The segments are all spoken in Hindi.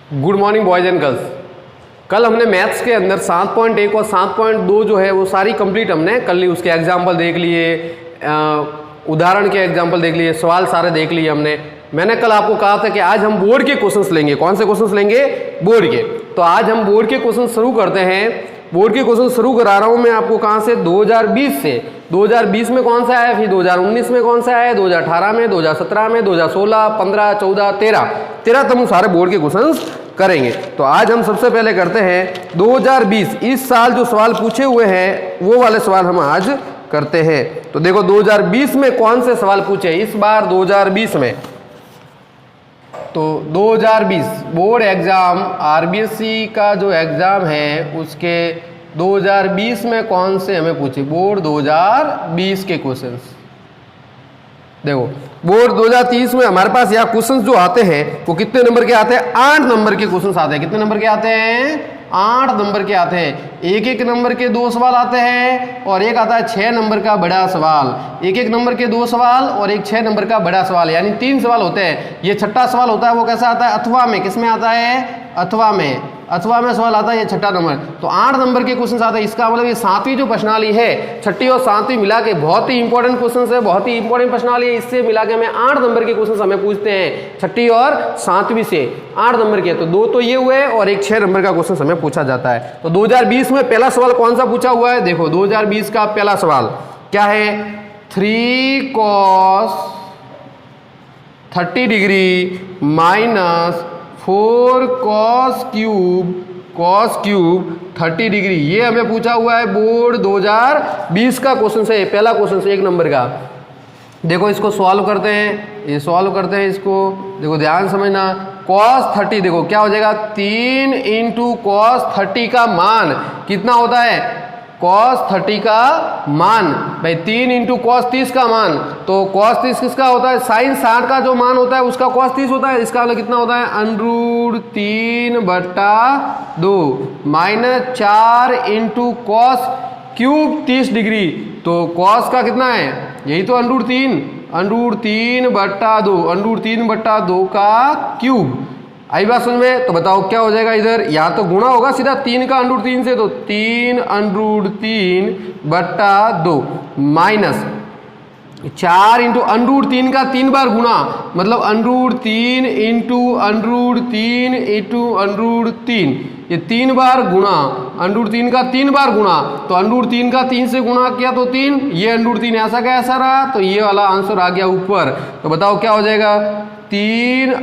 Good morning boys and girls. कल हमने मैथ्स के अंदर 7.1 और 7.2 जो है वो सारी कंप्लीट हमने कर ली। उसके एग्जाम्पल देख लिए, उदाहरण के एग्जाम्पल देख लिए, सवाल सारे देख लिए हमने। मैंने कल आपको कहा था कि आज हम बोर्ड के क्वेश्चंस लेंगे। कौन से क्वेश्चंस लेंगे? बोर्ड के। तो आज हम बोर्ड के क्वेश्चन शुरू करते हैं। बोर्ड के क्वेश्चन शुरू करा रहा हूं मैं आपको कहां से? 2020 से। 2020 में कौन सा आया, फिर 2019 में कौन सा आया, 2018 में, 2017 में, 2016, 15, 14, 13 तक हम सारे बोर्ड के क्वेश्चंस करेंगे। तो आज हम सबसे पहले करते हैं 2020, इस साल जो सवाल पूछे हुए हैं वो वाले सवाल हम आज करते हैं। तो देखो 2020 में कौन से सवाल पूछे इस बार 2020 में। तो 2020 बोर्ड एग्जाम आरबीएससी का जो एग्जाम है उसके 2020 में कौन से हमें पूछे, बोर्ड 2020 के क्वेश्चंस। देखो बोर्ड 2030 में हमारे पास यहाँ क्वेश्चंस जो आते हैं वो कितने नंबर के आते हैं? 8 नंबर के क्वेश्चंस आते हैं। कितने नंबर के आते हैं? 8 नंबर के आते हैं। एक एक नंबर के 2 सवाल आते हैं और एक आता है 6 नंबर का बड़ा सवाल। एक एक नंबर के 2 सवाल और एक 6 नंबर का बड़ा सवाल, यानी 3 सवाल होते हैं। ये छठा सवाल होता है वो कैसा आता है? अथवा में। किस में आता है? अथवा में। अथवा में सवाल आता है ये छठा नंबर। तो 8 नंबर के क्वेश्चन आते हैं। इसका मतलब ये 7वीं जो प्रश्नावली है, छठी और 7वीं मिला के बहुत ही इंपॉर्टेंट क्वेश्चन है, बहुत ही इंपॉर्टेंट प्रश्नावली है। इससे मिला के हमें 8 नंबर के क्वेश्चन हमें पूछते हैं, छठी और 7वीं से 8 नंबर के। तो 2 तो ये हुए और एक 6 नंबर का क्वेश्चन हमें पूछा जाता है। तो 2020 में पहला सवाल कौन सा पूछा हुआ है? देखो 2020 का पहला सवाल क्या है? 3 cos 30 degree minus 4 cos cube 30 degree, ये हमें पूछा हुआ है। बोर्ड 2020 का क्वेश्चन से, पहला क्वेश्चन से 1 नंबर का। देखो इसको सॉल्व करते हैं, ये सॉल्व करते हैं इसको। देखो ध्यान समझना, cos 30 देखो क्या हो जाएगा? 3 इंटू cos 30 का मान कितना होता है? cos 30 का मान भाई 3 इंटू cos 30 का मान। तो cos 30 किसका होता है? sin 60 का जो मान होता है उसका cos 30 होता है। इसका मतलब कितना होता है? √3/2 minus 4 into cos cube 30 degree. तो cos का कितना है? यही तो √3/2 का क्यूब। आई बात समझ में? तो बताओ क्या हो जाएगा इधर? या तो गुणा होगा सीधा 3 का √3 से, तो 3/3/2 माइनस 4 इंटू √3 का 3 बार गुणा, मतलब √3 इंटू √3 ये 3 बार गुणा, √3 का 3 बार गुणा। तो √3 का 3 से गुणा किया तो 3, ये √3 ऐसा का ऐसा रहा, तो ये वाला आंसर आ गया ऊपर। तो बताओ क्या हो जाएगा? 3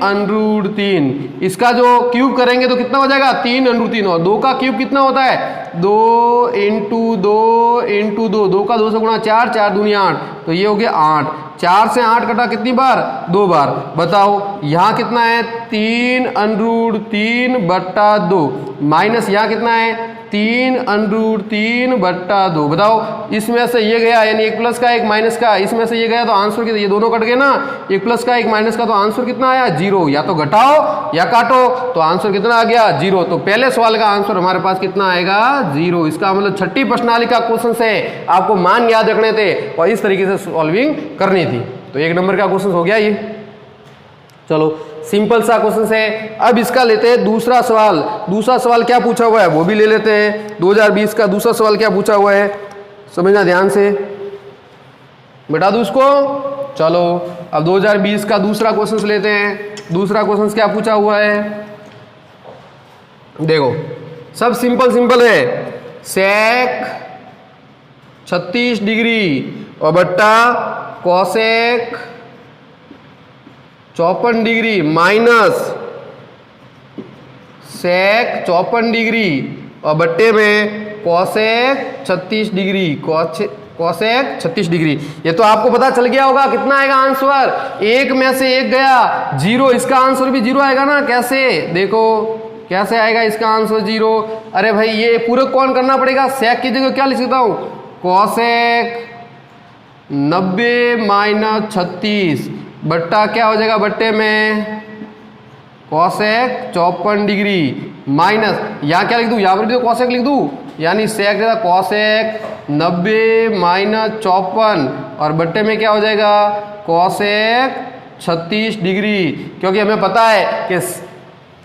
इसका जो क्यूब करेंगे तो कितना हो जाएगा? 3 और 2 का क्यूब कितना होता है? 2 इंटू 2 का 2 से गुणा 4, 4 दूनी 8, तो ये हो गया 8। 4 से 8 कटा कितनी बार? 2 बार। बताओ यहाँ कितना है? 3√3/2 माइनस यहाँ कितना है? 3√3/2। बताओ इसमें से ये गया, यानी एक प्लस का एक माइनस का, इसमें से ये गया तो आंसर कितना? ये दोनों कट गए ना, एक प्लस का एक माइनस का, तो आंसर कितना आया? 0। या तो घटाओ या काटो, तो आंसर कितना आ गया? 0। तो पहले सवाल का आंसर हमारे पास कितना आएगा? 0। इसका मतलब छठी प्रश्नावली का क्वेश्चन से आपको मान याद रखने थे और इस तरीके से सॉल्विंग करनी थी। तो 1 नंबर का क्वेश्चन हो गया ये। चलो सिंपल सा क्वेश्चन है। अब इसका लेते हैं दूसरा सवाल। दूसरा सवाल क्या पूछा हुआ है वो भी ले लेते हैं। 2020 का दूसरा सवाल क्या पूछा हुआ है, समझना ध्यान से। बता दूं इसको। चलो अब 2020 का दूसरा क्वेश्चन लेते हैं। दूसरा क्वेश्चन क्या पूछा हुआ है? देखो सब सिंपल है। सेक 36 डिग्री और बट्टा cosec 54 degree minus sec 54 degree और बट्टे में कॉसेक 36 डिग्री, कॉसेक 36 डिग्री। ये तो आपको पता चल गया होगा कितना आएगा आंसर? 1 में से 1 गया 0, इसका आंसर भी 0 आएगा ना। कैसे? देखो कैसे आएगा इसका आंसर 0? अरे भाई ये पूरे कौन करना पड़ेगा? सेक की जगह क्या लिख सकता हूँ? कॉसेक 90 माइनस 36 बट्टा क्या हो जाएगा? बट्टे में कॉसेक 54 डिग्री माइनस, यहाँ क्या लिख दूँ? यहाँ पर भी तो कॉसेक लिख दूँ, यानी सेक जगह कॉसेक 90 माइनस 54 और बट्टे में क्या हो जाएगा? Cosec 36 degree. क्योंकि हमें पता है कि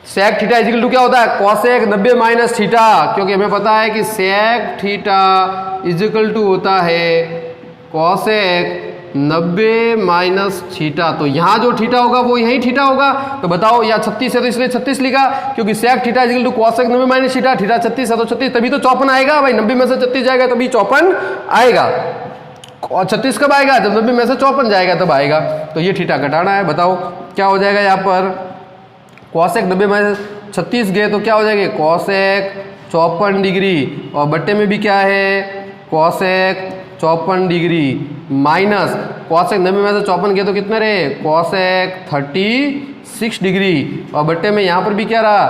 सेक थीटा इजिकल टू क्या होता है, कॉसेक 90 माइनस थीटा, क्योंकि हमें पता है कि सेक थीटा इजिकल टू होता है कॉसेक 90 माइनस थीटा। तो यहाँ जो थीटा होगा वो यही थीटा होगा। तो बताओ, या 36 है तो इसलिए 36 लिखा, क्योंकि sec theta equal to cosec 90 minus theta, theta 36 है तो 36, तभी तो 54 आएगा भाई। 90 में से 36 जाएगा तभी 54 आएगा। और 36 कब आएगा, जब 90 में से 54 जाएगा तब आएगा। तो ये थीटा घटाना है। बताओ क्या हो जाएगा यहाँ पर, कॉसेक 90 में 36 गए तो क्या हो जाएगा, कॉसेक 54 डिग्री, और बट्टे में भी क्या है, कॉसेक 54 डिग्री, माइनस कॉसेक 90 में से 54 गए तो कितने रहे, कॉसेक 36 डिग्री, और बट्टे में यहाँ पर भी क्या रहा,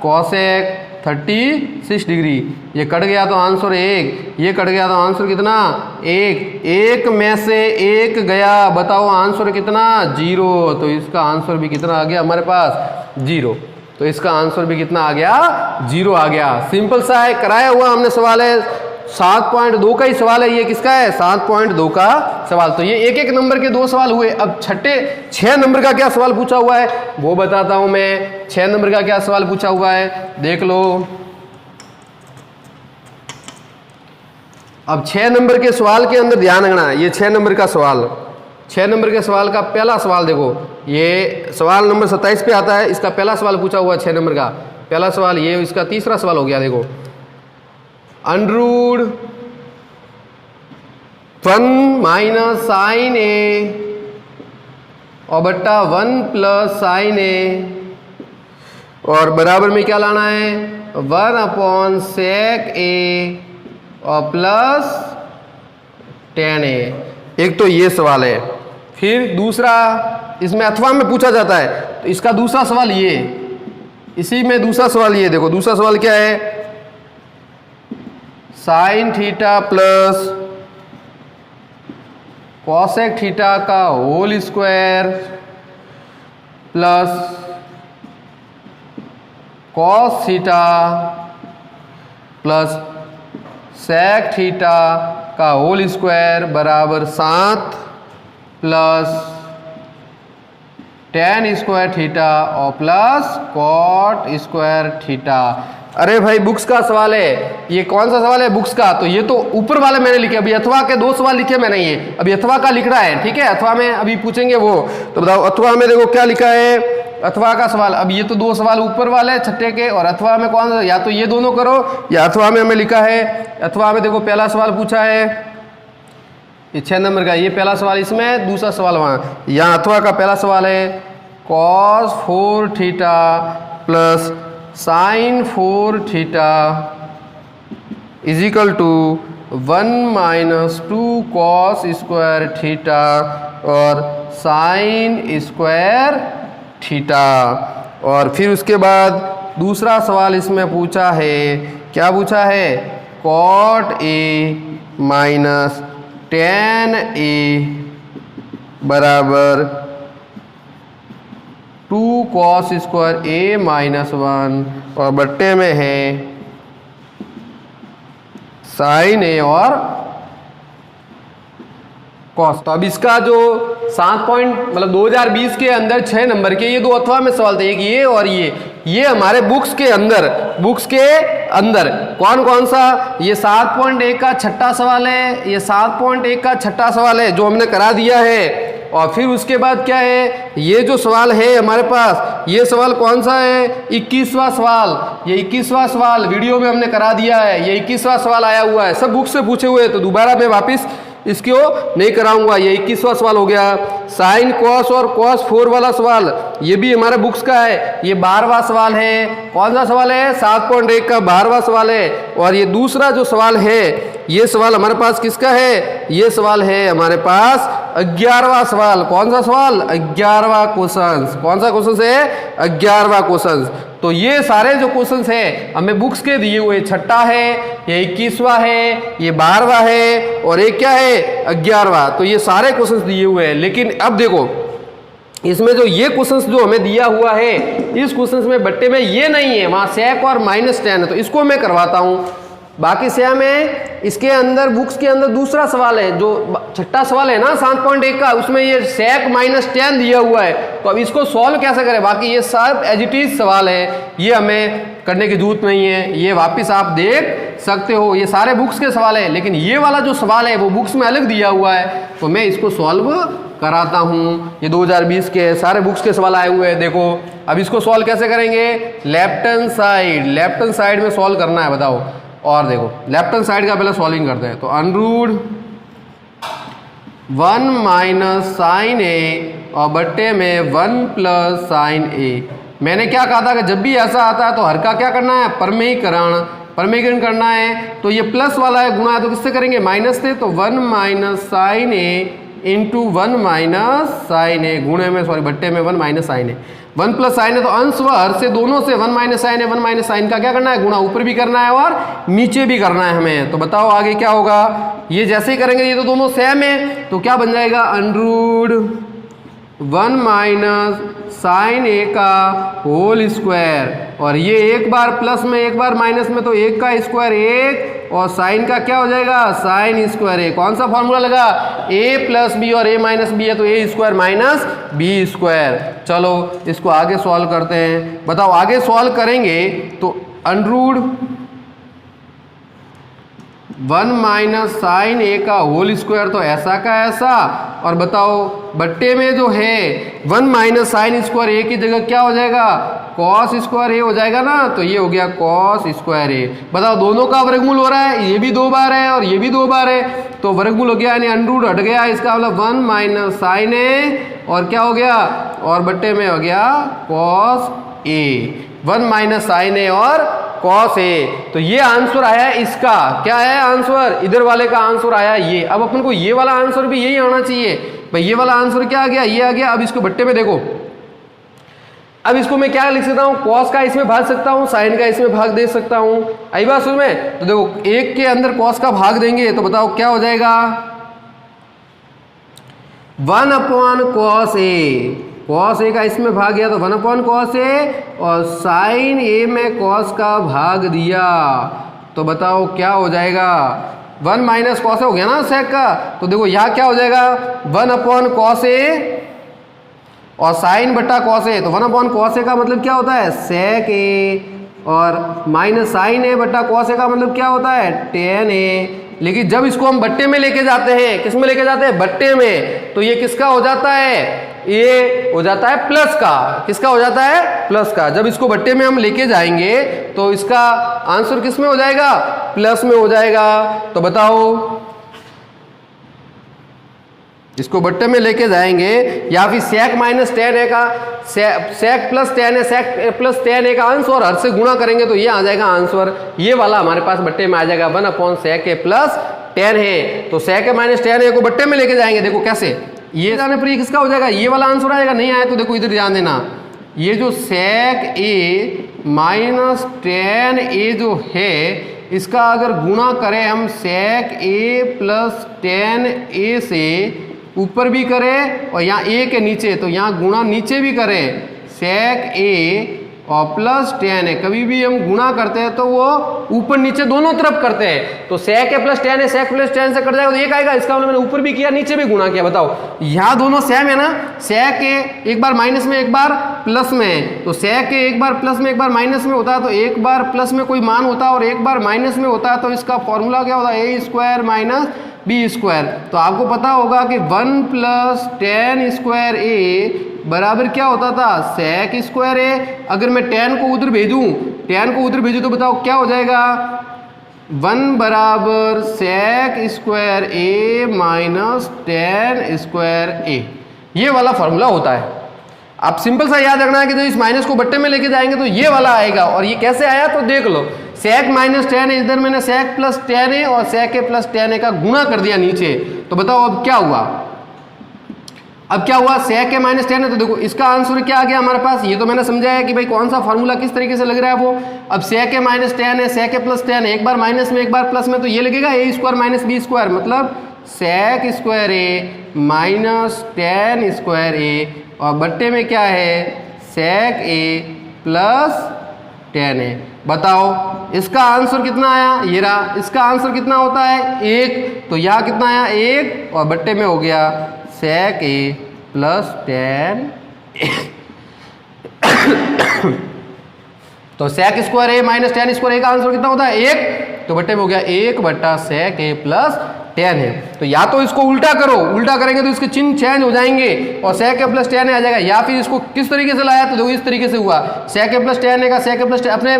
कॉसेक 36 डिग्री। ये कट गया तो आंसर 1, ये कट गया तो आंसर कितना 1, 1 में से 1 गया। बताओ आंसर कितना 0। तो इसका आंसर भी कितना आ गया हमारे पास 0। तो इसका आंसर भी कितना आ गया 0 आ गया। सिंपल सा है, कराया हुआ हमने सवाल है, 7.2 का ही सवाल है। ये किसका है, 7.2 का सवाल। तो ये एक एक नंबर के 2 सवाल हुए। अब छठे 6 नंबर का क्या सवाल पूछा हुआ है वो बताता हूं मैं। 6 नंबर का क्या सवाल पूछा हुआ है देख लो। अब 6 नंबर के सवाल के अंदर ध्यान रखना, ये 6 नंबर का सवाल, 6 नंबर के सवाल का पहला सवाल देखो, ये सवाल नंबर 27 पे आता है। इसका पहला सवाल पूछा हुआ है 6 नंबर का पहला सवाल। ये इसका तीसरा सवाल हो गया। देखो, अंडरूट 1 माइनस साइन ए और बट्टा 1 प्लस साइन ए, और बराबर में क्या लाना है, 1 अपॉन सेक ए और प्लस tan ए। एक तो ये सवाल है। फिर दूसरा, इसमें अथवा में पूछा जाता है, तो इसका दूसरा सवाल ये, इसी में दूसरा सवाल ये देखो। दूसरा सवाल क्या है, sine theta plus cosec theta का whole square plus cos theta plus sec theta का होल स्क्वायर बराबर 7 प्लस tan स्क्वायर थीटा और प्लस कॉट स्क्वायर थीटा। अरे भाई बुक्स का सवाल है, ये कौन सा सवाल है बुक्स का, तो ये तो ऊपर वाले मैंने लिखे। अभी अथवा के 2 सवाल लिखे मैंने, ये अभी अथवा का लिख रहा है, ठीक है। अथवा में अभी पूछेंगे वो, तो बताओ अथवा में देखो क्या लिखा है, अथवा का सवाल। अब ये तो 2 सवाल ऊपर वाले छठे के, और अथवा में कौन सा, या तो ये दोनों करो या अथवा में हमें लिखा है। अथवा में देखो पहला सवाल पूछा है, ये 6 नंबर का, ये पहला सवाल इसमें, दूसरा सवाल वहाँ। यहाँ अथवा का पहला सवाल है cos 4 theta plus sine 4 theta is equal to 1 minus 2 cos square theta और साइन स्क्वायर थीटा। और फिर उसके बाद दूसरा सवाल इसमें पूछा है, क्या पूछा है, कॉट ए माइनस tan ए बराबर 2 कॉस स्क्वायर ए माइनस 1, और बट्टे में है साइन ए और कॉस। तो अब इसका जो 7 पॉइंट मतलब 2020 के अंदर 6 नंबर के ये 2 अथवा में सवाल थे, एक ये और ये हमारे बुक्स के अंदर कौन कौन सा, ये 7.1 का छठा सवाल है, ये 7.1 का छठा सवाल है जो हमने करा दिया है। और फिर उसके बाद क्या है, ये जो सवाल है हमारे पास, ये सवाल कौन सा है, 21वां सवाल। ये 21वां सवाल वीडियो में हमने करा दिया है, ये 21वां सवाल आया हुआ है, सब बुक से पूछे हुए, तो दोबारा मैं वापस इसको नहीं कराऊंगा। ये 21वां सवाल हो गया। साइन कॉस और कॉस 4 वाला सवाल, ये भी हमारे बुक्स का है, ये 12वां सवाल है। कौन सा सवाल है, 7.1 का 12वां सवाल है। और ये दूसरा जो सवाल है, ये सवाल हमारे पास किसका है, ये सवाल है हमारे पास 11वां सवाल। कौन सा सवाल, 11वां क्वेश्चन। कौन सा क्वेश्चन है, 11वां क्वेश्चन। तो ये सारे जो क्वेश्चंस है हमें बुक्स के दिए हुए, छठा है, ये 21वां है, ये 12वां है, और एक क्या है 11वां। तो ये सारे क्वेश्चंस दिए हुए हैं। लेकिन अब देखो इसमें जो ये क्वेश्चंस जो हमें दिया हुआ है, इस क्वेश्चंस में बट्टे में ये नहीं है, वहाँ सेक और माइनस tan है, तो इसको मैं करवाता हूँ। बाकी सेम है, इसके अंदर बुक्स के अंदर दूसरा सवाल है, जो छठा सवाल है ना 7.1 का, उसमें ये sec माइनस 10 दिया हुआ है। तो अब इसको सॉल्व कैसे करें? बाकी ये सब एज इट इज सवाल है, ये हमें करने की जरूरत नहीं है, ये वापस आप देख सकते हो, ये सारे बुक्स के सवाल है। लेकिन ये वाला जो सवाल है वो बुक्स में अलग दिया हुआ है, तो मैं इसको सॉल्व कराता हूँ। ये 2020 के सारे बुक्स के सवाल आए हुए हैं। देखो अब इसको सॉल्व कैसे करेंगे? लेफ्ट हैंड साइड में सॉल्व करना है, बताओ। और देखो लेफ्ट हैंड साइड का पहले सॉल्विंग करते हैं। तो अनरूट 1 माइनस साइन ए और बट्टे में 1 प्लस साइन ए। मैंने क्या कहा था कि जब भी ऐसा आता है तो हर का क्या करना है? परमीकरण करना है। तो ये प्लस वाला है, गुणा है, तो किससे करेंगे? माइनस से। तो 1 माइनस साइन ए इंटू 1 माइनस साइन ए, गुणे में सॉरी बट्टे में 1 माइनस साइन ए। 1 प्लस साइन है तो अंश व हर से दोनों से 1 माइनस साइन है, 1 माइनस साइन का क्या करना है? गुणा। ऊपर भी करना है और नीचे भी करना है हमें। तो बताओ आगे क्या होगा? ये जैसे ही करेंगे, ये तो दोनों सेम है, तो क्या बन जाएगा? अनरूट 1 माइनस साइन ए का होल स्क्वायर। और ये एक बार प्लस में एक बार माइनस में, तो एक का स्क्वायर एक, और साइन का क्या हो जाएगा? साइन स्क्वायर ए। कौन सा फॉर्मूला लगा? ए प्लस बी और ए माइनस बी है, तो ए स्क्वायर माइनस बी स्क्वायर। चलो इसको आगे सॉल्व करते हैं। बताओ आगे सॉल्व करेंगे तो अनरूट 1 माइनस साइन ए का होल स्क्वायर, तो ऐसा का ऐसा। और बताओ बट्टे में जो है 1 माइनस साइन स्क्वायर ए की जगह क्या हो जाएगा? कॉस स्क्वायर ए हो जाएगा ना। तो ये हो गया कॉस स्क्वायर ए। बताओ दोनों का वर्गमूल हो रहा है, ये भी 2 बार है और ये भी 2 बार है, तो वर्गमूल हो गया यानी अनरूट हट गया। इसका मतलब 1 माइनस साइन ए और क्या हो गया? और बट्टे में हो गया cos A. 1 minus sign A और कॉस ए। तो ये आंसर आया इसका। क्या है आंसर? इधर वाले का आंसर आया ये। अब अपन को ये वाला आंसर भी यही आना चाहिए भाई। ये वाला आंसर क्या आ गया? ये आ गया। अब इसको बट्टे में देखो, अब इसको मैं क्या लिख सकता हूँ? कॉस का इसमें भाग सकता हूँ, साइन का इसमें भाग दे सकता हूँ। आई बात समझ में? तो देखो एक के अंदर कॉस का भाग देंगे तो बताओ क्या हो जाएगा? 1 upon cos A. Cos A का इसमें भाग गया तो 1 अपॉन कॉस ए, और साइन ए में कॉस का भाग दिया तो बताओ क्या हो जाएगा? 1 माइनस कॉस हो गया ना सेक का। तो देखो यहाँ क्या हो जाएगा? 1 अपॉन कॉस ए और साइन बट्टा कॉस ए। तो 1 अपॉन कॉस ए का मतलब क्या होता है? सेक ए, और माइनस साइन ए बट्टा कॉस ए का मतलब क्या होता है? टेन ए। लेकिन जब इसको हम बट्टे में लेके जाते हैं, किस में लेके जाते हैं? बट्टे में, तो ये किसका हो जाता है? ये हो जाता है प्लस का। किसका हो जाता है? प्लस का। जब इसको बट्टे में हम लेके जाएंगे तो इसका आंसर किस में हो जाएगा? प्लस में हो जाएगा। तो बताओ इसको बट्टे में लेके जाएंगे, या फिर सेक माइनस 10 ए का सेक प्लस 10 है, सेक प्लस 10 ए का आंसर और हर से गुणा करेंगे तो ये आ जाएगा आंसर। ये वाला हमारे पास बट्टे में आ जाएगा 1 अपॉन सेक ए प्लस 10 है। तो सेक ए माइनस 10 ए को बट्टे में लेके जाएंगे। देखो कैसे, ये जाने पर ये किसका हो जाएगा? ये वाला आंसर आएगा। नहीं आया तो देखो इधर ध्यान देना, ये जो सेक ए माइनस 10 ए जो है, इसका अगर गुणा करें हम सेक ए प्लस 10 ए से, ऊपर भी करें और यहाँ ए के नीचे, तो यहाँ गुणा नीचे भी करें सेक ए और प्लस 10 है। कभी भी हम गुणा करते हैं तो वो ऊपर नीचे दोनों तरफ करते हैं। तो सेक ए प्लस 10 है, सेक प्लस 10 से कट जाएगा तो एक आएगा। इसका मतलब मैंने ऊपर भी किया नीचे भी गुणा किया। बताओ यहाँ दोनों सेम है ना? सेक ए एक बार माइनस में एक बार प्लस में, तो सेक ए एक बार प्लस में एक बार माइनस में होता है, तो एक बार प्लस में कोई मान होता है और एक बार माइनस में होता है, तो इसका फॉर्मूला क्या होता है? ए स्क्वायर माइनस बी स्क्वायर। तो आपको पता होगा कि 1 प्लस 10 स्क्वायर ए बराबर क्या होता था? सेक स्क्वायर ए। अगर मैं 10 को उधर भेजूं तो बताओ क्या हो जाएगा? 1 बराबर सेक स्क्वायर ए माइनस 10 स्क्वायर ए। ये वाला फॉर्मूला होता है। आप सिंपल सा याद रखना है कि जो इस माइनस को बट्टे में लेके जाएंगे तो ये वाला आएगा। और ये कैसे आया तो देख लो, सेक माइनस 10 है, इधर मैंने सेक प्लस 10 है और सेक ए प्लस 10 है का गुणा कर दिया नीचे। तो बताओ अब क्या हुआ? सेक ए माइनस 10 है, तो देखो इसका आंसर क्या आ गया हमारे पास? ये तो मैंने समझाया कि भाई कौन सा फॉर्मूला किस तरीके से लग रहा है वो। अब सेक ए माइनस 10 है, सेक ए प्लस 10 है, एक बार माइनस में एक बार प्लस में, तो ये लगेगा ए स्क्वायर माइनस बी स्क्वायर, मतलब सेक स्क्वायर ए माइनस 10 स्क्वायर ए, और बट्टे में क्या है? सेक ए प्लस 10 है। बताओ इसका आंसर कितना आया, ये रहा, इसका आंसर कितना होता है 1, तो यहाँ कितना आया 1 और बट्टे में हो गया sec a प्लस tan तो sec square a minus tan square a का आंसर कितना होता है 1, तो बट्टे में हो गया 1 बट्टा sec a प्लस tan है। तो या तो इसको उल्टा करो, उल्टा करेंगे तो इसके चिन्ह चेंज हो जाएंगे और sec a plus tan a आ जाएगा, या फिर इसको किस तरीके से लाया तो देखो इस तरीके से हुआ sec a plus tan a का sec a प्लस अपने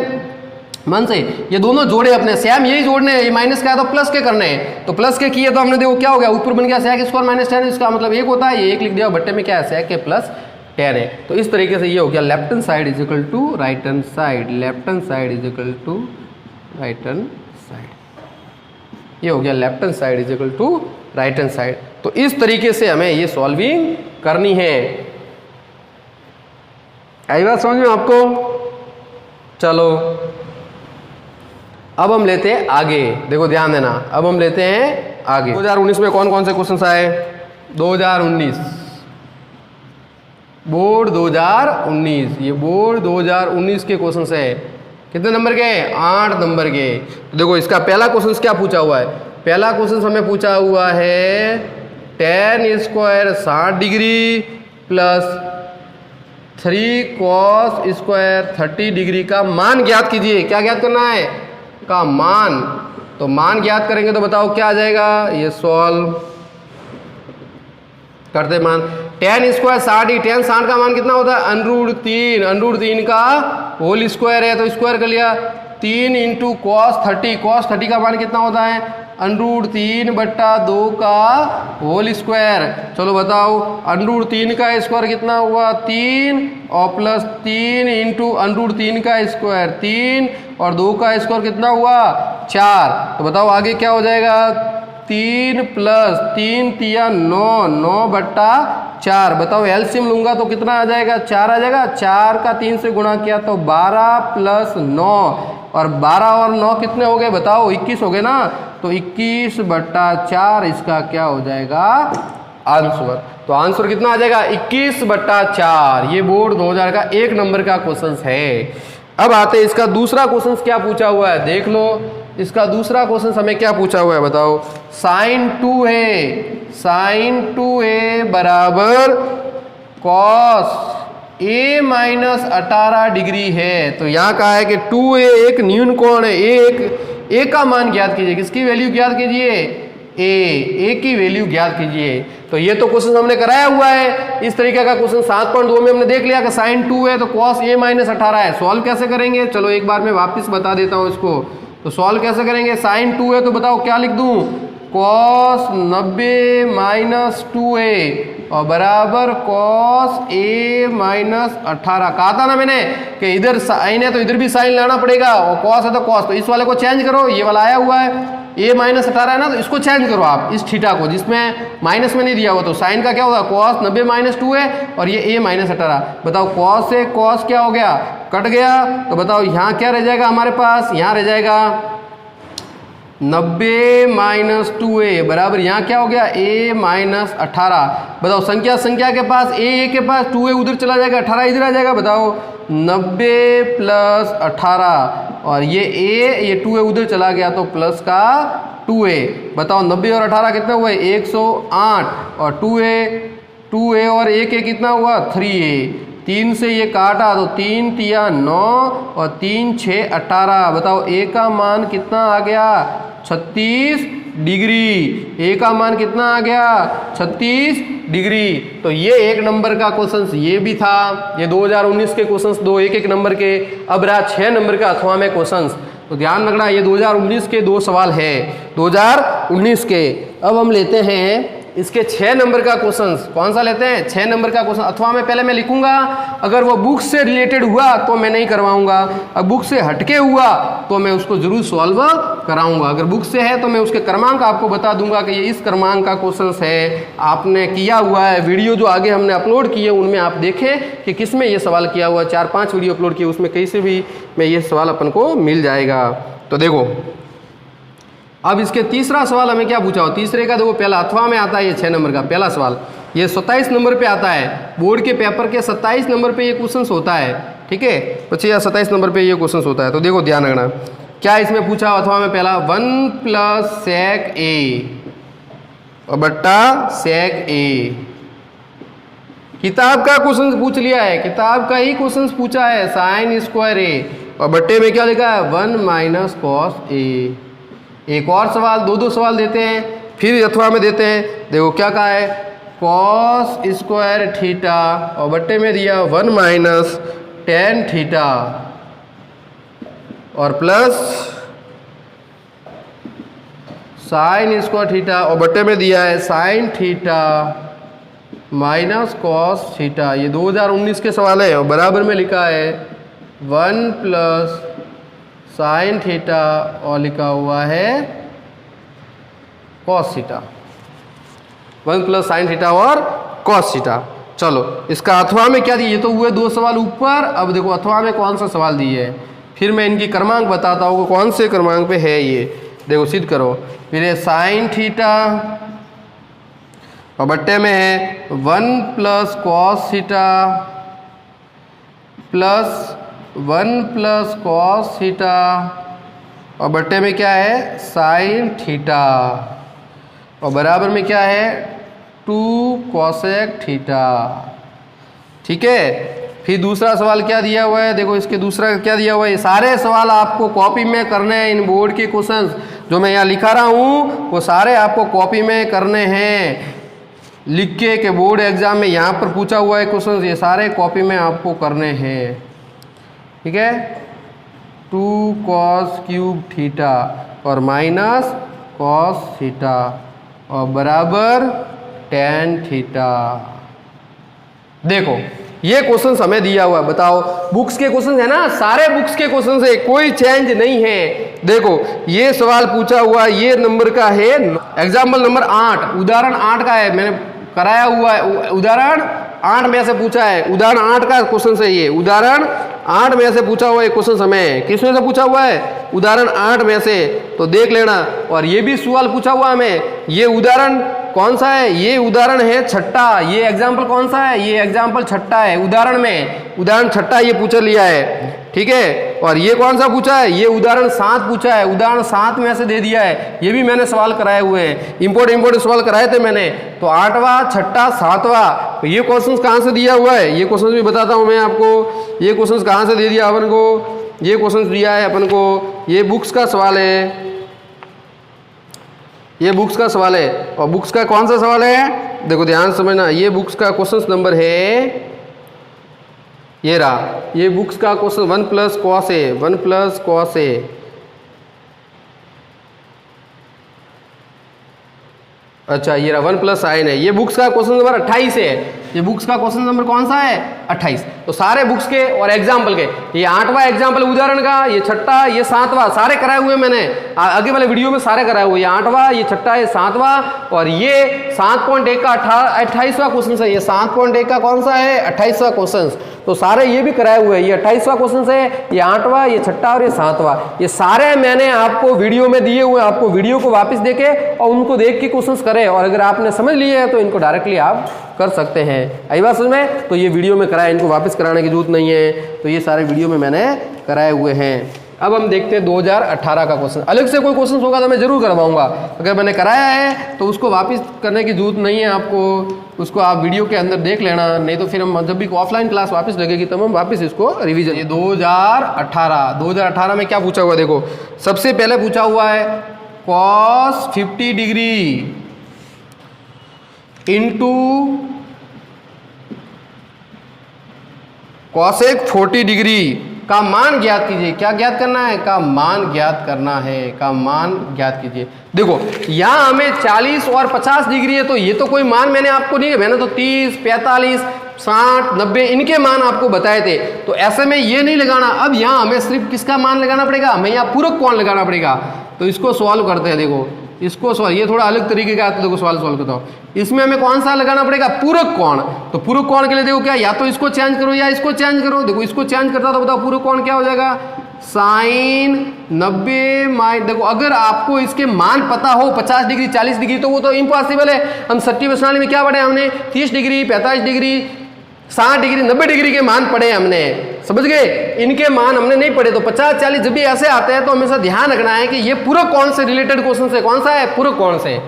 मन से ये दोनों जोड़े अपने सेम यही जोड़ने हैं, ये माइनस का है तो प्लस के करने हैं, तो प्लस के किए तो हमने देखो क्या हो गया ऊपर बन गया sec स्क्वायर माइनस tan, इसका मतलब 1 होता है, ये 1 लिख दिया बट्टे में क्या है sec a प्लस tan है। तो इस तरीके से ये हो गया left hand side is equal to right hand side, left hand side is equal to right hand side, ये हो गया left hand side is equal to right hand side. तो इस तरीके से हमें ये सॉल्विंग करनी है। आई बात समझ में आपको? चलो अब हम लेते हैं आगे, देखो ध्यान देना, अब हम लेते हैं आगे 2019 में कौन कौन से क्वेश्चंस आए। 2019 बोर्ड 2019, ये बोर्ड 2019 के क्वेश्चंस है, कितने नंबर के 8 नंबर के। तो देखो इसका पहला क्वेश्चन क्या पूछा हुआ है, पहला क्वेश्चन हमें पूछा हुआ है tan square 60 degree plus 3 cos square 30 degree का मान ज्ञात कीजिए। क्या ज्ञात करना है, का मान, तो मान ज्ञात करेंगे तो बताओ क्या आ जाएगा, ये सॉल्व करते मान tan स्क्वायर 60, tan 60 का मान कितना होता है √3 का होल स्क्वायर है तो स्क्वायर कर लिया 3 इंटू cos 30 का मान कितना होता है √3 बट्टा 2 का होल स्क्वायर। चलो बताओ √3 का स्क्वायर कितना हुआ 3 और प्लस 3 इंटू √3 का स्क्वायर 3 और 2 का स्क्वायर कितना हुआ 4। तो बताओ आगे क्या हो जाएगा 3 प्लस 3 तिया 9 बट्टा 4। बताओ एलसीएम लूंगा तो कितना आ जाएगा 4 आ जाएगा, 4 का 3 से गुणा किया तो 12 प्लस 9 और 12 और 9 कितने हो गए बताओ 21 हो गए ना, तो 21 बट्टा 4 इसका क्या हो जाएगा आंसर। तो आंसर कितना आ जाएगा 21 बट्टा 4। ये बोर्ड 2000 का 1 नंबर का क्वेश्चन है। अब आते हैं इसका दूसरा क्वेश्चन क्या पूछा हुआ है, देख लो इसका दूसरा क्वेश्चन हमें क्या पूछा हुआ है बताओ। sin 2a बराबर cos a माइनस 18 डिग्री है। तो यहाँ कहा है कि 2a एक न्यून कोण है, a का मान ज्ञात कीजिए, किसकी वैल्यू ज्ञात कीजिए a की वैल्यू ज्ञात कीजिए। तो ये तो क्वेश्चन हमने कराया हुआ है, इस तरीके का क्वेश्चन 7.2 में हमने देख लिया कि sin 2 है तो cos a माइनस 18 है। सॉल्व कैसे करेंगे, चलो एक बार मैं वापस बता देता हूँ इसको। तो सॉल्व कैसे करेंगे, sin 2 है तो बताओ क्या लिख दूं cos 90 माइनस 2a और बराबर cos a माइनस 18। कहा था ना मैंने कि इधर साइन है तो इधर भी साइन लाना पड़ेगा और cos है तो cos, तो इस वाले को चेंज करो, ये वाला आया हुआ है a माइनस 18 है ना, तो इसको चेंज करो आप इस थीटा को जिसमें माइनस में नहीं दिया हुआ। तो साइन का क्या होगा cos 90 माइनस 2 है और ये a माइनस 18। बताओ cos से cos क्या हो गया कट गया, तो बताओ यहाँ क्या रह जाएगा हमारे पास, यहाँ रह जाएगा 90 माइनस 2a बराबर यहाँ क्या हो गया a माइनस 18। बताओ संख्या के पास a के पास 2a उधर चला जाएगा, 18 इधर आ जाएगा। बताओ 90 प्लस 18 और ये a ये 2a उधर चला गया तो प्लस का 2a। बताओ 90 और 18 कितना हुआ 108 और 2a और a के कितना हुआ 3a। 3 से ये काटा तो 3 तिया 9 और 3 6 18। बताओ a का मान कितना आ गया 36 डिग्री, a का मान कितना आ गया 36 डिग्री। तो ये 1 नंबर का क्वेश्चन ये भी था, ये 2019 के क्वेश्चंस दो 1 नंबर के। अब रहा 6 नंबर का अथवा में क्वेश्चंस, तो ध्यान रखना ये 2019 के 2 सवाल है 2019 के। अब हम लेते हैं इसके 6 नंबर का क्वेश्चन। कौन सा लेते हैं 6 नंबर का क्वेश्चन। अथवा में पहले मैं लिखूंगा, अगर वो बुक से रिलेटेड हुआ तो मैं नहीं करवाऊंगा, अब बुक से हटके हुआ तो मैं उसको जरूर सॉल्व कराऊंगा। अगर बुक से है तो मैं उसके क्रमांक आपको बता दूंगा कि ये इस क्रमांक का क्वेश्चन है, आपने किया हुआ है। वीडियो जो आगे हमने अपलोड किए उनमें आप देखें कि किस में ये सवाल किया हुआ, 4-5 वीडियो अपलोड किए, उसमें कहीं से भी में ये सवाल अपन को मिल जाएगा। तो देखो अब इसके तीसरा सवाल हमें क्या पूछा हो, तीसरे का देखो पहला अथवा में आता है ये 6 नंबर का पहला सवाल, ये 27 नंबर पे आता है। बोर्ड के पेपर के 27 नंबर पे ये क्वेश्चन होता है, ठीक है 25 या 27 नंबर पे ये क्वेश्चन होता है। तो देखो ध्यान रखना क्या इसमें पूछा अथवा में पहला 1 प्लस सेक ए और बट्टा सेक ए। किताब का क्वेश्चन पूछ लिया है, किताब का ही क्वेश्चन पूछा है, साइन स्क्वायर ए और बट्टे में क्या लिखा है 1 माइनस कॉस ए। एक और सवाल, दो सवाल देते हैं, फिर अथवा में देते हैं। देखो क्या कहा है, कॉस स्क्वायर थीटा और बट्टे में दिया 1 माइनस टेन थीटा और प्लस साइन स्क्वायर थीटा और बट्टे में दिया है sine theta minus cos theta. ये 2019 के सवाल है और बराबर में लिखा है 1 प्लस साइन थीटा और लिखा हुआ है cos theta, 1 plus sine theta और कॉस थीटा। चलो इसका अथवा में क्या दिए, ये तो हुए 2 सवाल ऊपर। अब देखो अथवा में कौन सा सवाल दिए है, फिर मैं इनकी क्रमांक बताता हूँ कौन से क्रमांक पे है ये। देखो सिद्ध करो, फिर साइन थीटा और बट्टे में है 1 plus cos theta plus 1 plus cos theta और बट्टे में क्या है साइन थीटा और बराबर में क्या है 2 कोसेक थीटा। ठीक है, फिर दूसरा सवाल क्या दिया हुआ है, देखो इसके दूसरा क्या दिया हुआ है। ये सारे सवाल आपको कॉपी में करने हैं, इन बोर्ड के क्वेश्चंस जो मैं यहाँ लिखा रहा हूँ वो सारे आपको कॉपी में करने हैं, लिख के बोर्ड एग्जाम में यहाँ पर पूछा हुआ है क्वेश्चन, ये सारे कॉपी में आपको करने हैं। ठीक है, 2 कॉस क्यूब थीटा और माइनस कॉस थीटा और बराबर टेन थीटा। देखो ये क्वेश्चन हमें दिया हुआ है, बताओ बुक्स के क्वेश्चन है ना, सारे बुक्स के क्वेश्चन है, कोई चेंज नहीं है। देखो ये सवाल पूछा हुआ ये नंबर का है, एग्जाम्पल नंबर 8, उदाहरण 8 का है, मैंने कराया हुआ है, उदाहरण 8 में से पूछा है, उदाहरण 8 का क्वेश्चन है ये, उदाहरण 8 में से पूछा हुआ है क्वेश्चन हमें, किसमें से पूछा हुआ है उदाहरण 8 में से, तो देख लेना। और ये भी सवाल पूछा हुआ हमें, ये उदाहरण कौन सा है, ये उदाहरण है छठा, ये एग्जाम्पल कौन सा है, ये एग्जाम्पल छठा है, उदाहरण में उदाहरण छठा ये पूछा लिया है। ठीक है, और ये कौन सा पूछा है, ये उदाहरण 7 पूछा है, उदाहरण 7 में से दे दिया है, ये भी मैंने सवाल कराए हुए हैं, इंपोर्टेंट सवाल कराए थे मैंने। तो 8वां 6ठा 7वां, तो ये क्वेश्चन कहाँ से दिया हुआ है, ये क्वेश्चन भी बताता हूँ मैं आपको, ये क्वेश्चन कहाँ से दे दिया अपन को, ये क्वेश्चन दिया है अपन को, ये बुक्स का सवाल है, ये बुक्स का सवाल है। और बुक्स का कौन सा सवाल है, देखो ध्यान से समझना, ये बुक्स का क्वेश्चन नंबर है, ये रहा, ये बुक्स का क्वेश्चन 1 प्लस कॉस ए, 1 प्लस कॉस ए, अच्छा ये रहा 1 प्लस साइन है, ये बुक्स का क्वेश्चन नंबर 28 है, ये बुक्स का क्वेश्चन नंबर कौन सा है 28। तो सारे बुक्स के और एग्जाम्पल के, ये 8वां एग्जाम्पल उदाहरण का, ये छठा, ये 7वां, सारे कराए हुए मैंने आगे वाले वीडियो में, सारे कराए हुए, ये 8वां, ये छठा, ये 7वां और ये 7.1 का 28वां क्वेश्चन है, ये 7.1 का कौन सा है 28वां क्वेश्चन। तो सारे ये भी कराए हुए हैं, ये 28वां क्वेश्चन है, ये 8वां, ये छठा और ये 7वां, ये सारे मैंने आपको वीडियो में दिए हुए, आपको वीडियो को वापस देके और उनको देख के क्वेश्चंस करें, और अगर आपने समझ लिए हैं तो इनको डायरेक्टली आप कर सकते हैं। आई बात समझ में, तो ये वीडियो में कराए, इनको वापस कराने की जरूरत नहीं है, तो ये सारे वीडियो में मैंने कराए हुए हैं। अब हम देखते हैं 2018 का क्वेश्चन, अलग से कोई क्वेश्चन होगा तो मैं जरूर करवाऊंगा, अगर मैंने कराया है तो उसको वापस करने की जरूरत नहीं है आपको, उसको आप वीडियो के अंदर देख लेना, नहीं तो फिर हम जब भी ऑफलाइन क्लास वापस लगेगी तब हम वापस इसको रिवीजन। ये 2018 में क्या पूछा हुआ, देखो सबसे पहले पूछा हुआ है cos 50 degree into cosec 40 degree का मान ज्ञात कीजिए। क्या ज्ञात करना है, का मान ज्ञात करना है, का मान ज्ञात कीजिए। देखो यहाँ हमें 40 और 50 डिग्री है, तो ये तो कोई मान मैंने आपको नहीं, मैंने तो 30, 45, 60, 90 इनके मान आपको बताए थे, तो ऐसे में ये नहीं लगाना। अब यहाँ हमें सिर्फ किसका मान लगाना पड़ेगा, हमें यहाँ पूरक कोण लगाना पड़ेगा। तो इसको सॉल्व करते हैं, देखो इसको सॉल्व, ये थोड़ा अलग तरीके का, तो देखो सवाल सॉल्व करता हूँ। इसमें हमें कौन सा लगाना पड़ेगा, पूरक कोण। तो पूरक कोण के लिए देखो क्या, या तो इसको चेंज करो या इसको चेंज करो। देखो इसको चेंज करता तो बताओ पूरक कोण क्या हो जाएगा, साइन 90 माइन, देखो अगर आपको इसके मान पता हो 50 डिग्री 40 डिग्री तो वो तो इम्पॉसिबल है। हम 60 प्रश्नावली में क्या पढ़े हमने, 30 डिग्री 45 डिग्री 60 डिग्री 90 डिग्री के मान पढ़े हमने, समझ गए, इनके मान हमने नहीं पढ़े। तो 50 40 जब भी ऐसे आते हैं तो हमेशा ध्यान रखना है कि ये पूरक कोण से रिलेटेड क्वेश्चन से कौन सा है, पूरक कोण से,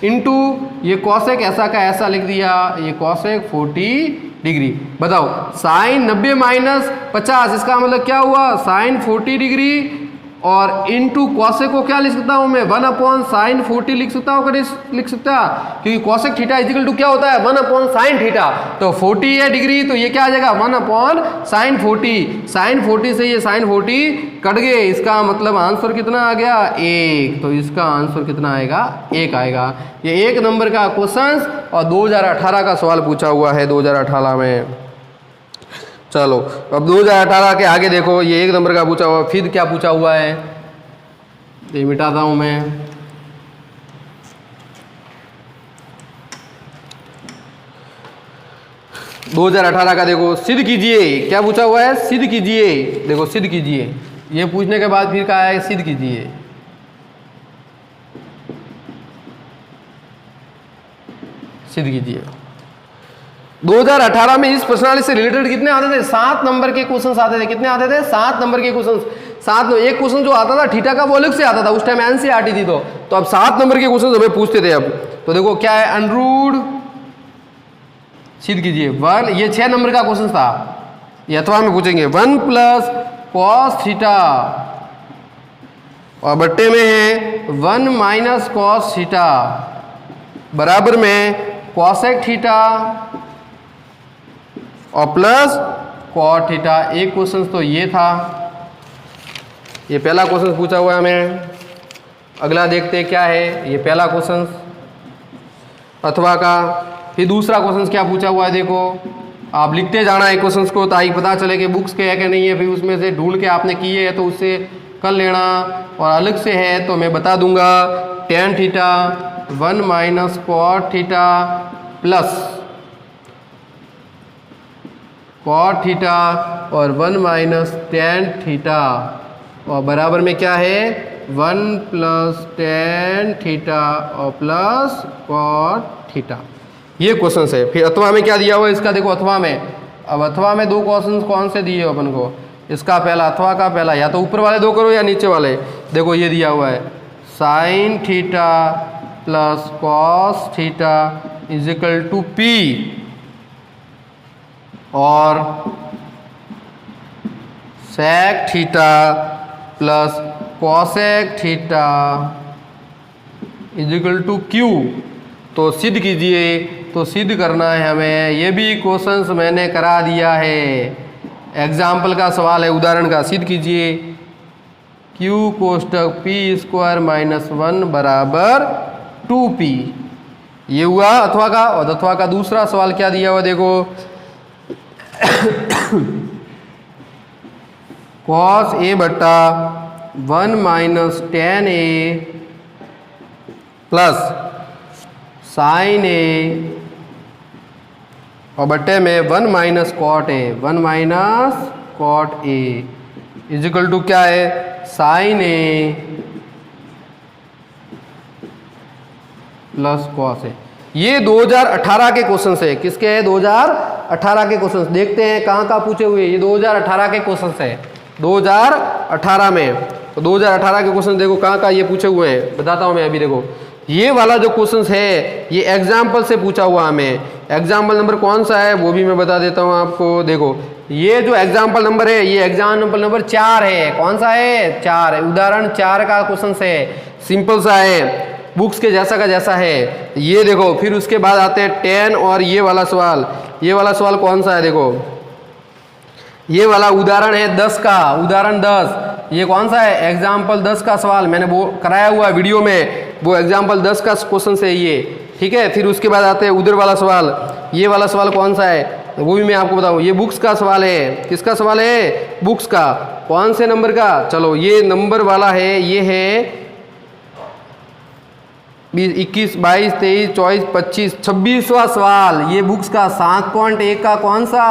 इनटू ये कॉसेक ऐसा का ऐसा लिख दिया, ये कॉसेक 40 डिग्री। बताओ साइन 90 माइनस 50 इसका मतलब क्या हुआ, साइन 40 डिग्री, और इनटू कॉसेक को क्या लिख सकता हूं मैं, 1 अपॉन साइन 40 लिख सकता हूं, लिख सकता, क्योंकि कॉसेक थीटा इजिकल टू क्या होता है, 1 अपॉन साइन थीटा। तो 40 है डिग्री तो ये क्या आ जाएगा, 1 अपॉन साइन 40, साइन 40 से ये साइन 40 कट गए, इसका मतलब आंसर कितना आ गया, 1। तो इसका आंसर कितना आएगा, 1 आएगा। ये 1 नंबर का क्वेश्चन और 2018 का सवाल पूछा हुआ है 2018 में। चलो अब 2018 के आगे देखो, ये 1 नंबर का पूछा हुआ, फिर क्या पूछा हुआ है, ये मिटाता हूं मैं। दो 2018 का देखो, सिद्ध कीजिए, क्या पूछा हुआ है, सिद्ध कीजिए। देखो सिद्ध कीजिए, ये पूछने के बाद फिर क्या है, सिद्ध कीजिए। सिद्ध कीजिए। 2018 में इस प्रश्नावली से रिलेटेड कितने आते थे, 7 नंबर के क्वेश्चन आते थे। कितने आते थे, 7 नंबर के क्वेश्चन। 7 एक क्वेश्चन जो आता था थीटा का वो अलग से आता था, उस टाइम एनसीईआरटी थी। तो अब 7 नंबर के क्वेश्चन हमें पूछते थे। अब तो देखो क्या है, अनरूट, सिद्ध कीजिए 1, ये 6 नंबर का क्वेश्चन था, ये अथवा में पूछेंगे 1 प्लस कॉस थीटा, और बट्टे में है 1 माइनस कॉस थीटा, बराबर में कॉसेक थीटा और प्लस कॉट थीटा। एक क्वेश्चन तो ये था, ये पहला क्वेश्चन पूछा हुआ है हमें। अगला देखते हैं क्या है, ये पहला क्वेश्चन अथवा का। फिर दूसरा क्वेश्चन क्या पूछा हुआ है, देखो आप लिखते जाना है क्वेश्चंस को, ताकि पता चले कि बुक्स के है कि नहीं है। फिर उसमें से ढूंढ के आपने किए है तो उससे कर लेना, और अलग से है तो मैं बता दूंगा। Tan theta 1 minus cot theta plus cot theta और 1 माइनस टेन थीटा, और बराबर में क्या है 1 प्लस टेन थीटा और प्लस कॉट थीटा। ये क्वेश्चन है। फिर अथवा में क्या दिया हुआ है इसका, देखो अथवा में, अब अथवा में 2 क्वेश्चन कौन से दिए हो अपन को, इसका पहला, अथवा का पहला, या तो ऊपर वाले 2 करो या नीचे वाले। देखो ये दिया हुआ है sine theta plus cos theta is equal to P, और sec theta plus cosec theta is equal to Q. तो सिद्ध कीजिए, तो सिद्ध करना है हमें। ये भी क्वेश्चंस मैंने करा दिया है, एग्जाम्पल का सवाल है, उदाहरण का। सिद्ध कीजिए Q कोष्टक पी स्क्वायर माइनस 1 बराबर 2p। ये हुआ अथवा का। और अथवा का दूसरा सवाल क्या दिया हुआ, देखो कॉस ए बट्टा 1 minus tan A plus sine A, और बट्टे में 1 minus cot A, 1 minus cot A is equal to क्या है, sine A plus cos A. ये 2018 के क्वेश्चन है। किसके है, 2018 के क्वेश्चन। देखते हैं कहाँ कहाँ पूछे हुए। ये 2018 के क्वेश्चन है, 2018 में। तो 2018 के क्वेश्चन देखो कहाँ कहाँ ये पूछे हुए हैं, बताता हूँ मैं अभी। देखो ये वाला जो क्वेश्चन है ये एग्जाम्पल से पूछा हुआ हमें। एग्जाम्पल नंबर कौन सा है वो भी मैं बता देता हूँ आपको। देखो ये जो एग्जाम्पल नंबर है ये एग्जाम्पल नंबर 4 है। कौन सा है, 4 है। उदाहरण 4 का क्वेश्चन है, सिंपल सा है, बुक्स के जैसा का जैसा है। ये देखो फिर उसके बाद आते हैं 10 और ये वाला सवाल। ये वाला सवाल कौन सा है, देखो ये वाला उदाहरण है 10 का, उदाहरण 10। ये कौन सा है, एग्जाम्पल 10 का सवाल। मैंने वो कराया हुआ वीडियो में, वो एग्जाम्पल 10 का क्वेश्चन है ये, ठीक है। फिर उसके बाद आते हैं उधर वाला सवाल। ये वाला सवाल कौन सा है वो भी मैं आपको बताऊँ। ये बुक्स का सवाल है। किसका सवाल है, बुक्स का। कौन से नंबर का, चलो ये नंबर वाला है, ये है 21, 22, 23, 24, 25, 26वां सवाल। ये बुक्स का 7.1 का कौन सा,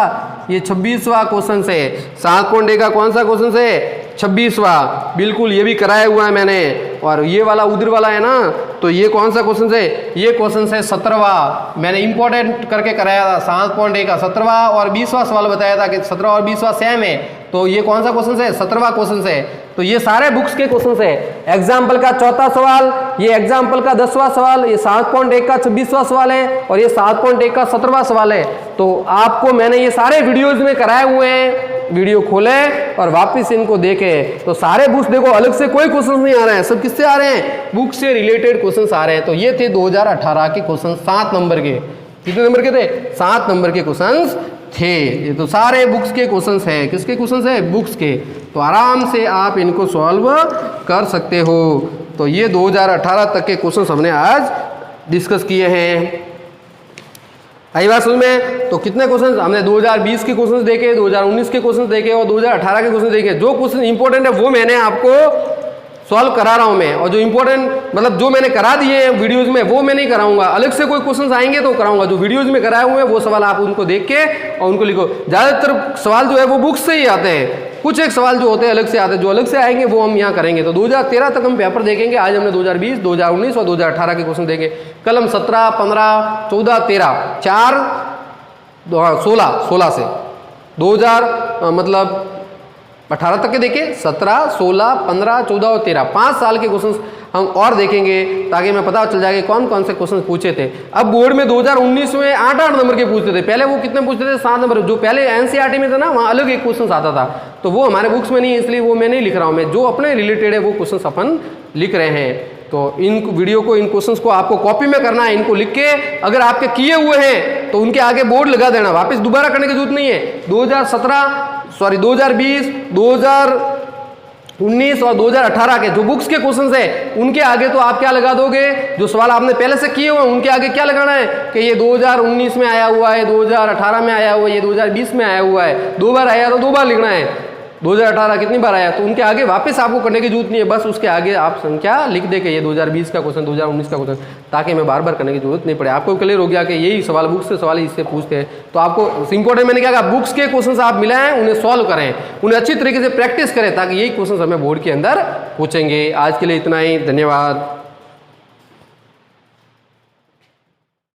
ये 26वां क्वेश्चन है। 7.1 का कौन सा क्वेश्चन है, 26वां। बिल्कुल ये भी कराया हुआ है मैंने। और ये वाला उधर वाला है ना, तो ये कौन सा क्वेश्चन है? ये क्वेश्चन है 17वां। मैंने इंपॉर्टेंट करके कराया था 7.1 का 17वां, और 20वां सवाल बताया था कि 17वां और 20वां सेम है। तो ये कौन सा क्वेश्चन है? 17वां क्वेश्चन है। तो ये सारे बुक्स के क्वेश्चन है। एग्जाम्पल का 4था सवाल, ये एग्जाम्पल का 10वां सवाल, ये 7.1 का 26वां सवाल है, और ये 7.1 का 17वां सवाल है। तो आपको मैंने ये सारे वीडियोज में कराए हुए हैं, वीडियो खोले और वापस इनको देखे। तो सारे बुक्स देखो, अलग से कोई क्वेश्चन नहीं आ रहे हैं, सब किससे आ रहे हैं? बुक से रिलेटेड क्वेश्चन आ रहे हैं। तो ये थे 2018 के क्वेश्चन, 7 नंबर के। कितने नंबर के थे? 7 नंबर के क्वेश्चन थे। ये तो सारे बुक्स के क्वेश्चन है। किसके क्वेश्चन है? बुक्स के। तो आराम से आप इनको सॉल्व कर सकते हो। तो ये 2018 तक के क्वेश्चन हमने आज डिस्कस किए हैं। आई बात समझ में? तो कितने क्वेश्चन हमने 2020 के क्वेश्चन देखे, 2019 के क्वेश्चन देखे और 2018 के क्वेश्चन देखे। जो क्वेश्चन इंपॉर्टेंट है वो मैंने आपको सॉल्व करा रहा हूं मैं, और जो इंपॉर्टेंट मतलब जो मैंने करा दिए हैं वीडियोज में वो मैं नहीं कराऊंगा। अलग से कोई क्वेश्चंस आएंगे तो कराऊंगा। जो वीडियोज में कराए हुए हैं वो सवाल आप उनको देख के और उनको लिखो। ज़्यादातर सवाल जो है वो बुक से ही आते हैं, कुछ एक सवाल जो होते हैं अलग से आते हैं। जो अलग से आएंगे वो हम यहाँ करेंगे। तो 2013 तक हम पेपर देखेंगे। आज हमने 2020, 2019 और 2018 के क्वेश्चन देखे। कल हम 17, 15, 14, 13, 4, 16 से 2000 मतलब 18 तक के देखे। 17, 16, 15, 14 और 13 5 साल के क्वेश्चंस हम और देखेंगे, ताकि हमें पता चल जाएगा कौन कौन से क्वेश्चन पूछे थे। अब बोर्ड में 2019 में 8-8 नंबर के पूछते थे। पहले वो कितने पूछते थे? 7 नंबर। जो पहले एनसीईआरटी में था ना, वहाँ अलग एक क्वेश्चन आता था। तो वो हमारे बुक्स में नहीं है, इसलिए वो मैं नहीं लिख रहा हूँ। मैं जो अपने रिलेटेड है वो क्वेश्चन अपन लिख रहे हैं। तो इन वीडियो को, इन क्वेश्चंस को आपको कॉपी में करना है। इनको लिख के अगर आपके किए हुए हैं तो उनके आगे बोर्ड लगा देना। वापस दोबारा करने की जरूरत नहीं है। 2020, 2019 और 2018 के जो बुक्स के क्वेश्चंस है उनके आगे तो आप क्या लगा दोगे? जो सवाल आपने पहले से किए हुए हैं उनके आगे क्या लगाना है कि ये 2019 में आया हुआ है, 2018 में आया हुआ है, ये 2020 में आया हुआ है। 2 बार आया तो 2 बार लिखना है। 2018 कितनी बार आया, तो उनके आगे वापस आपको करने की जरूरत नहीं है। बस उसके आगे आप संख्या लिख दे के ये 2020 का क्वेश्चन, 2019 का क्वेश्चन, ताकि मैं बार बार करने की जरूरत नहीं पड़े। आपको क्लियर हो गया कि यही सवाल बुक्स से सवाल इससे पूछते हैं। तो आपको इंपॉर्टेंट मैंने क्या कहा, बुक्स के क्वेश्चन आप मिलाएं, उन्हें सॉल्व करें, उन्हें अच्छी तरीके से प्रैक्टिस करें, ताकि यही क्वेश्चन हमें बोर्ड के अंदर पूछेंगे। आज के लिए इतना ही, धन्यवाद।